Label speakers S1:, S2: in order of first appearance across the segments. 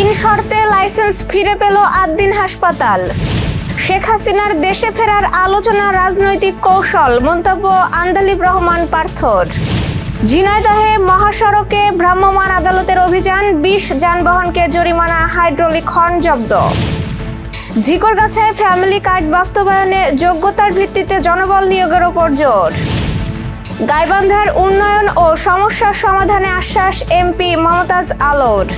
S1: তিন শর্তে লাইসেন্স ফিরে পেল আদ্দিন হাসপাতাল। শেখ হাসিনার দেশে ফেরার আলোচনা রাজনৈতিক কৌশল, মন্তব্য আন্দালিব রহমান পার্থর। ঝিনাইদহে মহাসড়কে ভ্রাম্যমাণ আদালতের অভিযান, ২০ যানবাহনকে জরিমানা, হাইড্রোলিক হর্ন জব্দ। ঝিকরগাছায় ফ্যামিলি কার্ড বাস্তবায়নে যোগ্যতার ভিত্তিতে জনবল নিয়োগের ওপর জোর। গাইবান্ধার উন্নয়ন ও সমস্যার সমাধানে আশ্বাস এমপি মমতাজ আলোর।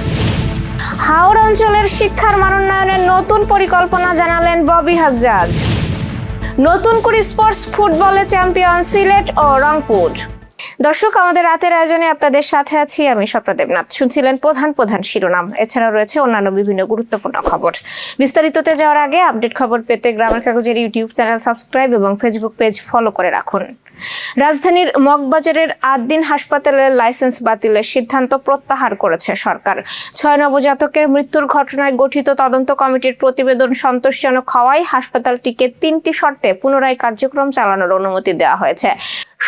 S1: হাওড় অঞ্চলের শিক্ষার মানোন্নয়নের নতুন পরিকল্পনা জানালেন ববি হাজ্জাজ। নতুন করে স্পোর্টস ফুটবলে চ্যাম্পিয়ন সিলেট ও রংপুর। দর্শক, আমাদের রাতের আয়োজনে আপনাদের সাথে আছি আমি স্বপ্না দেবনাথ। শুনছিলেন প্রধান শিরোনাম, এছাড়াও রয়েছে অন্যান্য বিভিন্ন গুরুত্বপূর্ণ খবর। বিস্তারিততে যাওয়ার আগে আপডেট খবর পেতে গ্রামের কাগজের ইউটিউব চ্যানেল সাবস্ক্রাইব এবং ফেসবুক পেজ ফলো করে রাখুন। রাজধানীর মগবাজারের আদ্দিন হাসপাতালের লাইসেন্স বাতিলের সিদ্ধান্ত প্রত্যাহার করেছে সরকার। ৬ নবজাতকের মৃত্যুর ঘটনায় গঠিত তদন্ত কমিটির প্রতিবেদন সন্তোষজনক হওয়ায় হাসপাতালটিকে ৩টি শর্তে পুনরায় কার্যক্রম চালানোর অনুমতি দেওয়া হয়েছে।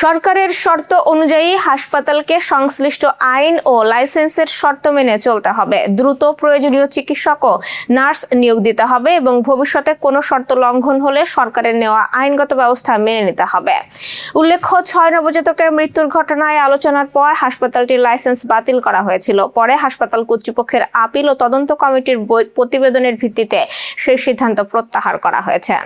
S1: সরকারের শর্ত অনুযায়ী হাসপাতালকে সংশ্লিষ্ট আইন ও লাইসেন্সের শর্ত মেনে চলতে হবে, দ্রুত প্রয়োজনীয় চিকিৎসক ও নার্স নিয়োগ দিতে হবে এবং ভবিষ্যতে কোনো শর্ত লঙ্ঘন হলে সরকারের নেওয়া আইনগত ব্যবস্থা মেনে নিতে হবে। উল্লেখ্য, ৬ নবজাতকের মৃত্যুর ঘটনায় আলোচনার পর হাসপাতালটির লাইসেন্স বাতিল করা হয়েছিল। পরে হাসপাতাল কর্তৃপক্ষের আপিল ও তদন্ত কমিটির প্রতিবেদনের ভিত্তিতে সেই সিদ্ধান্ত প্রত্যাহার করা হয়েছে।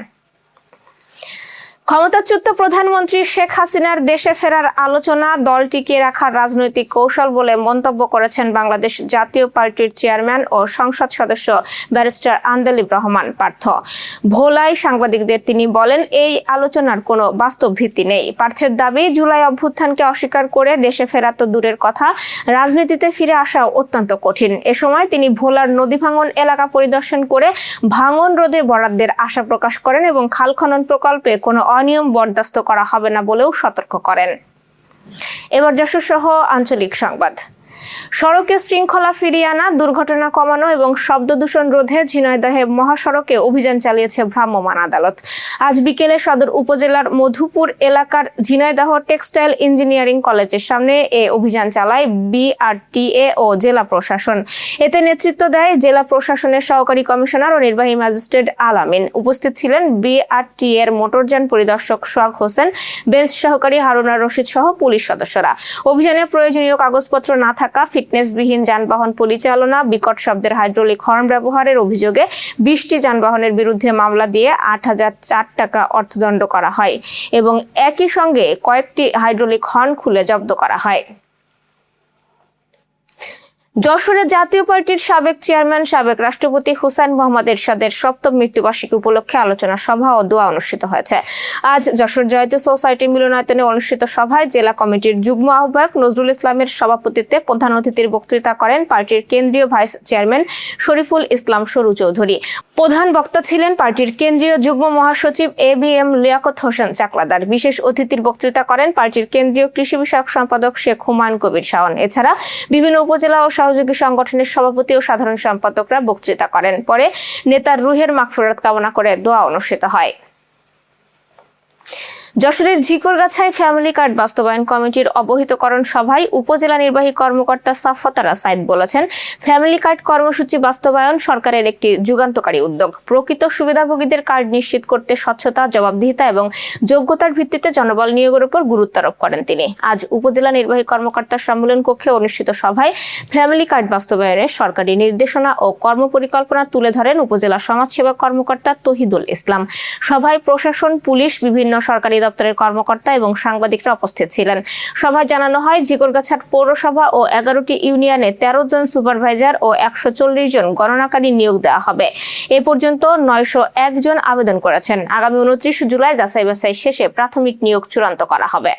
S1: ক্ষমতাচ্যুত প্রধানমন্ত্রী শেখ হাসিনার দেশে ফেরার আলোচনা দল টিকিয়ে রাখার রাজনৈতিক কৌশল বলে মন্তব্য করেছেন বাংলাদেশ জাতীয় পার্টির চেয়ারম্যান ও সংসদ সদস্য ব্যারিস্টার আন্দালিব রহমান পার্থ। ভোলায় সাংবাদিকদের তিনি বলেন, এই আলোচনার কোনো বাস্তব ভিত্তি নেই। পার্থের দাবি, জুলাই অভ্যুত্থানকে অস্বীকার করে দেশে ফেরা তো দূরের কথা, রাজনীতিতে ফিরে আসাও অত্যন্ত কঠিন। এ সময় তিনি ভোলার নদী ভাঙন এলাকা পরিদর্শন করে ভাঙন রোধে বরাদ্দের আশা প্রকাশ করেন এবং খাল খনন প্রকল্পে কোনো অনিয়ম বরদাস্ত করা হবে না বলেও সতর্ক করেন। এবার যশোর সহ আঞ্চলিক সংবাদ। সড়কে শৃঙ্খলা ফিরিয়ে আনা, দুর্ঘটনা কমানো এবং শব্দ দূষণ রোধে ঝিনাইদহে মহাসড়কে অভিযান চালিয়েছে ভ্রাম্যমাণ আদালত। আজ বিকেলে সদর উপজেলার মধুপুর এলাকার ঝিনাইদহ টেক্সটাইল ইঞ্জিনিয়ারিং কলেজের সামনে এ অভিযান চালায় বিআরটিএ ও জেলা প্রশাসন। এতে নেতৃত্ব দেয় জেলা প্রশাসনের সহকারী কমিশনার ও নির্বাহী ম্যাজিস্ট্রেট আলামিন। উপস্থিত ছিলেন বিআরটিএ এর মোটরযান পরিদর্শক সোহাগ হোসেন, বেঞ্চ সহকারী হারুনা রশিদ সহ পুলিশ সদস্যরা। অভিযানে প্রয়োজনীয় কাগজপত্র না থাকা, ফিটনেসবিহীন যানবাহন পরিচালনা, বিকট শব্দের হাইড্রোলিক হর্ন ব্যবহারের অভিযোগে 20টি যানবাহনের বিরুদ্ধে মামলা দিয়ে ৮,০০০ টাকা অর্থদণ্ড করা হয় এবং একই সঙ্গে কয়েকটি হাইড্রোলিক হর্ন খুলে জব্দ করা হয়। যশোরে জাতীয় পার্টির সাবেক চেয়ারম্যান, সাবেক রাষ্ট্রপতি হুসাইন মোহাম্মদ এরশাদের ৭ম মৃত্যুবার্ষিকী উপলক্ষে আলোচনা সভা ও দোয়া অনুষ্ঠিত হয়েছে। আজ যশোর জয়তী সোসাইটি মিলনায়তনে অনুষ্ঠিত সভায় জেলা কমিটির যুগ্ম আহ্বায়ক নজরুল ইসলামের সভাপতিত্বে প্রধান অতিথির বক্তৃতা করেন পার্টির কেন্দ্রীয় ভাইস চেয়ারম্যান শরীফুল ইসলাম সরু চৌধুরী। প্রধান বক্তা ছিলেন পার্টির কেন্দ্রীয় যুগ্ম মহাসচিব এবিএম লিয়াকত হোসেন চাকলাদার। বিশেষ অতিথির বক্তৃতা করেন পার্টির কেন্দ্রীয় কৃষি বিষয়ক সম্পাদক শেখ হুমায়ুন কবির শাওন। এছাড়া বিভিন্ন উপজেলা ও সহযোগী সংগঠনের সভাপতি ও সাধারণ সম্পাদকরা বক্তৃতা করেন। পরে নেতার রুহের মাগফিরাত কামনা করে দোয়া অনুষ্ঠিত হয়। যশোরের ঝিকরগাছায় ফ্যামিলি কার্ড বাস্তবায়ন কমিটির অবহিতকরণ সভায় উপজেলা নির্বাহী কর্মকর্তা সাফাতারা সাইদ বলেছেন, ফ্যামিলি কার্ড কর্মসূচি বাস্তবায়ন সরকারের একটি যুগান্তকারী উদ্যোগ। প্রকৃত সুবিধাভোগীদের কার্ড নিশ্চিত করতে স্বচ্ছতা, জবাবদিহিতা এবং যোগ্যতার ভিত্তিতে জনবল নিয়োগের উপর গুরুত্ব আরোপ করেন তিনি। আজ উপজেলা নির্বাহী কর্মকর্তা সম্মেলন কক্ষে অনুষ্ঠিত সভায় ফ্যামিলি কার্ড বাস্তবায়নের সরকারি নির্দেশনা ও কর্মপরিকল্পনা তুলে ধরেন উপজেলা সমাজসেবা কর্মকর্তা তহিদুল ইসলাম। সভায় প্রশাসন, পুলিশ, বিভিন্ন সরকারি দপ্তরের কর্মকর্তা এবং সাংবাদিকরা উপস্থিত ছিলেন। সভায় জানানো হয়, ঝিকরগাছা পৌরসভা ও 11টি ইউনিয়নে 13 জন সুপারভাইজার ও 140 জন গণনাকারী নিয়োগ দেওয়া হবে। এ পর্যন্ত 901 জন আবেদন করেছেন। আগামী 29 জুলাই যাচাই বাছাই শেষে প্রাথমিক নিয়োগ চূড়ান্ত করা হবে।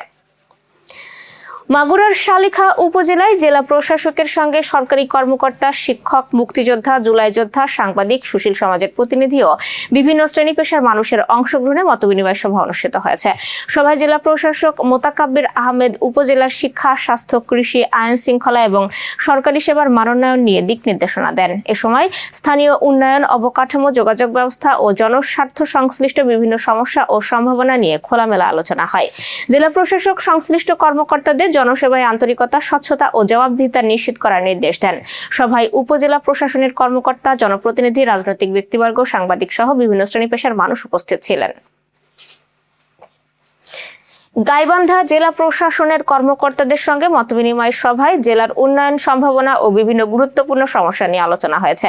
S1: মাগুরার শালিখা উপজেলায় জেলা প্রশাসকের সঙ্গে সরকারি কর্মকর্তা, শিক্ষক, মুক্তিযোদ্ধা, জুলাই যোদ্ধা, সাংবাদিক, সুশীল সমাজের প্রতিনিধি ও বিভিন্ন শ্রেণী পেশার মানুষের অংশগ্রহণে মতবিনিময় সভা অনুষ্ঠিত হয়েছে। সভায় জেলা প্রশাসক মোতাকাব্বির আহমেদ উপজেলার শিক্ষা, স্বাস্থ্য, কৃষি, আইন শৃঙ্খলা এবং সরকারি সেবার মানোন্নয়ন নিয়ে দিক নির্দেশনা দেন। এ সময় স্থানীয় উন্নয়ন, অবকাঠামো, যোগাযোগ ব্যবস্থা ও জনস্বার্থ সংশ্লিষ্ট বিভিন্ন সমস্যা ও সম্ভাবনা নিয়ে খোলামেলা আলোচনা হয়। জেলা প্রশাসক সংশ্লিষ্ট কর্মকর্তাদের জনসেবায় আন্তরিকতা, স্বচ্ছতা ও জবাবদিহিতা নিশ্চিত করার নির্দেশ দেন। সভায় উপজেলা প্রশাসনের কর্মকর্তা, জনপ্রতিনিধি, রাজনৈতিক ব্যক্তিবর্গ, সাংবাদিক সহ বিভিন্ন শ্রেণী পেশার মানুষ উপস্থিত ছিলেন। গাইবান্ধা জেলা প্রশাসনের কর্মকর্তাদের সঙ্গে মতবিনিময় সভায় জেলার উন্নয়ন সম্ভাবনা ও বিভিন্ন গুরুত্বপূর্ণ সমস্যা নিয়ে আলোচনা হয়েছে।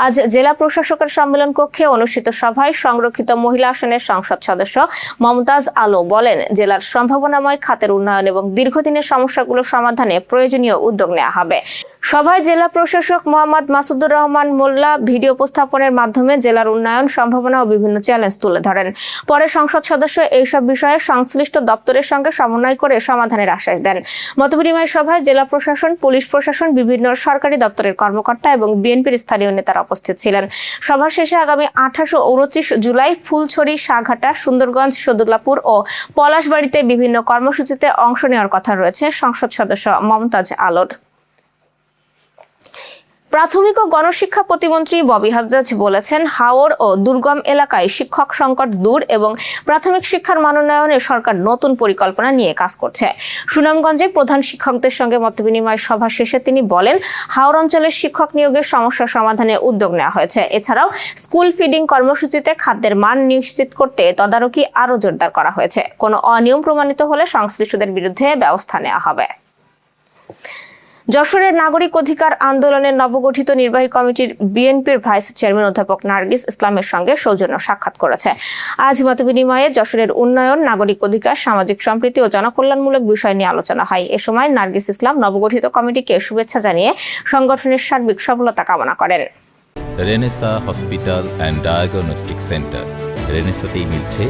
S1: আজ জেলা প্রশাসকের সম্মেলন কক্ষে অনুষ্ঠিত সভায় সংরক্ষিত মহিলা আসনের সংসদ সদস্য মমতাজ আলো বলেন, জেলার সম্ভাবনাময় খাতের উন্নয়ন এবং দীর্ঘদিনের সমস্যাগুলো সমাধানে প্রয়োজনীয় উদ্যোগ নেওয়া হবে। সভায় জেলা প্রশাসক মোহাম্মদ মাসুদুর রহমান মোল্লা ভিডিও উপস্থাপনের মাধ্যমে জেলার উন্নয়ন সম্ভাবনা ও বিভিন্ন চ্যালেঞ্জ তুলে ধরেন। পরে সংসদ সদস্য এইসব বিষয়ে সংশ্লিষ্ট দপ্তরের সঙ্গে সমন্বয় করে সমাধানের আশ্বাস দেন। মতবিনিময় সভায় জেলা প্রশাসন, পুলিশ প্রশাসন, বিভিন্ন সরকারি দপ্তরের কর্মকর্তা এবং বিএনপির স্থানীয় নেতারা উপস্থিত ছিলেন। সভা শেষে আগামী 28 ও 29 জুলাই ফুলছড়ি, সাঘাটা, সুন্দরগঞ্জ, সদুল্লাপুর ও পলাশবাড়িতে বিভিন্ন কর্মসূচিতে অংশ নেওয়ার কথা রয়েছে সংসদ সদস্য মমতাজ আলোর। প্রাথমিক ও গণশিক্ষা প্রতিমন্ত্রী ববি হাজ্জাজ বলেছেন, হাওর ও দুর্গম এলাকায় শিক্ষক সংকট দূর এবং প্রাথমিক শিক্ষার মান উন্নয়নে সরকার নতুন পরিকল্পনা নিয়ে কাজ করছে। সুনামগঞ্জে প্রধান শিক্ষকদের সঙ্গে মতবিনিময় সভা শেষে তিনি বলেন, হাওর অঞ্চলের শিক্ষক নিয়োগের সমস্যা সমাধানে উদ্যোগ নেওয়া হয়েছে। এছাড়াও স্কুল ফিডিং কর্মসূচিতে খাদ্যের মান নিশ্চিত করতে তদারকি আরও জোরদার করা হয়েছে। কোনো অনিয়ম প্রমাণিত হলে সংশ্লিষ্টদের বিরুদ্ধে ব্যবস্থা নেওয়া হবে। যশোরের নাগরিক অধিকার আন্দোলনের নবগঠিত নির্বাহী কমিটির বিএনপির ভাইস চেয়ারম্যান অধ্যাপক নার্গিস ইসলামের সঙ্গে সৌজন্য সাক্ষাৎ করেছে। আজ মতবিনিময়ে যশোরের উন্নয়ন, নাগরিক অধিকার, সামাজিক সম্প্রীতি ও জনকল্যাণমূলক বিষয় নিয়ে আলোচনা হয়। এ সময় নার্গিস ইসলাম নবগঠিত কমিটিকে শুভেচ্ছা জানিয়ে সংগঠনের সার্বিক সফলতা কামনা করেন।
S2: Renaissance hospital and diagnostic centre. রেনেসাতেই মিলছে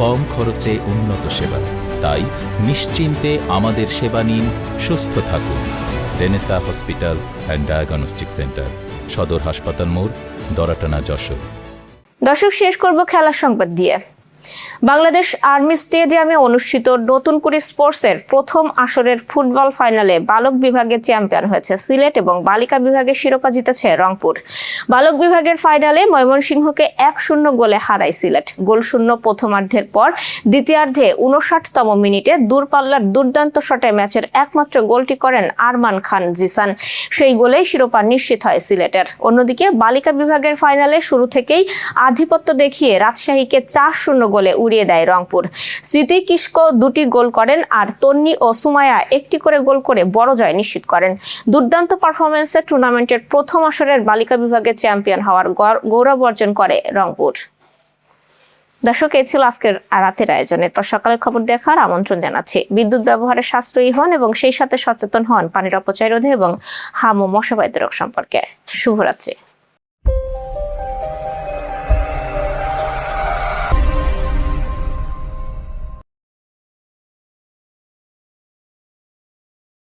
S2: কম খরচে উন্নত সেবা। তাই নিশ্চিন্তে আমাদের সেবা নিন, সুস্থ থাকুন। Renaissance hospital and diagnostic centre, সদর হাসপাতাল মোড়, দরাটানা, যশোর।
S1: দর্শক, শেষ করব খেলার সংবাদ দিয়ে। বাংলাদেশ আর্মি স্টেডিয়ামে অনুষ্ঠিত নতুন করে স্পোর্টসের প্রথম আসরের ফুটবল ফাইনালে বালক বিভাগে চ্যাম্পিয়ন হয়েছে সিলেট এবং বালিকা বিভাগে শিরোপা জিতেছে রংপুর। বালক বিভাগের ফাইনালে ময়মনসিংহকে 1-0 গোলে হারায় সিলেট। গোলশূন্য প্রথমার্ধের পর দ্বিতীয়ার্ধে 59তম মিনিটে দূরপাল্লার দুর্দান্ত শটে ম্যাচের একমাত্র গোলটি করেন আরমান খান জিসান। সেই গোলেই শিরোপা নিশ্চিত হয় সিলেটের। অন্যদিকে বালিকা বিভাগের ফাইনালে শুরু থেকেই আধিপত্য দেখিয়ে রাজশাহীকে 4-0 গোলে উড়িয়ে দেয় রংপুর। স্মৃতি কিস্কো 2টি গোল করেন আর তন্নি ও সুমায়া 1টি করে গোল করে বড় জয় নিশ্চিত করেন। দুর্দান্ত পারফরমেন্সে টুর্নামেন্টের প্রথম আসরের বালিকা বিভাগে চ্যাম্পিয়ন হওয়ার গৌরব অর্জন করে রংপুর। দর্শক, এই ছিল আজকের রাতের আয়োজন। এরপর সকালের খবর দেখার আমন্ত্রণ জানাচ্ছি। বিদ্যুৎ ব্যবহারে সাশ্রয়ী হন এবং সেই সাথে সচেতন হন পানির অপচয় রোধে এবং হাম ও মশা বাহিত রোগ সম্পর্কে। শুভরাত্রি।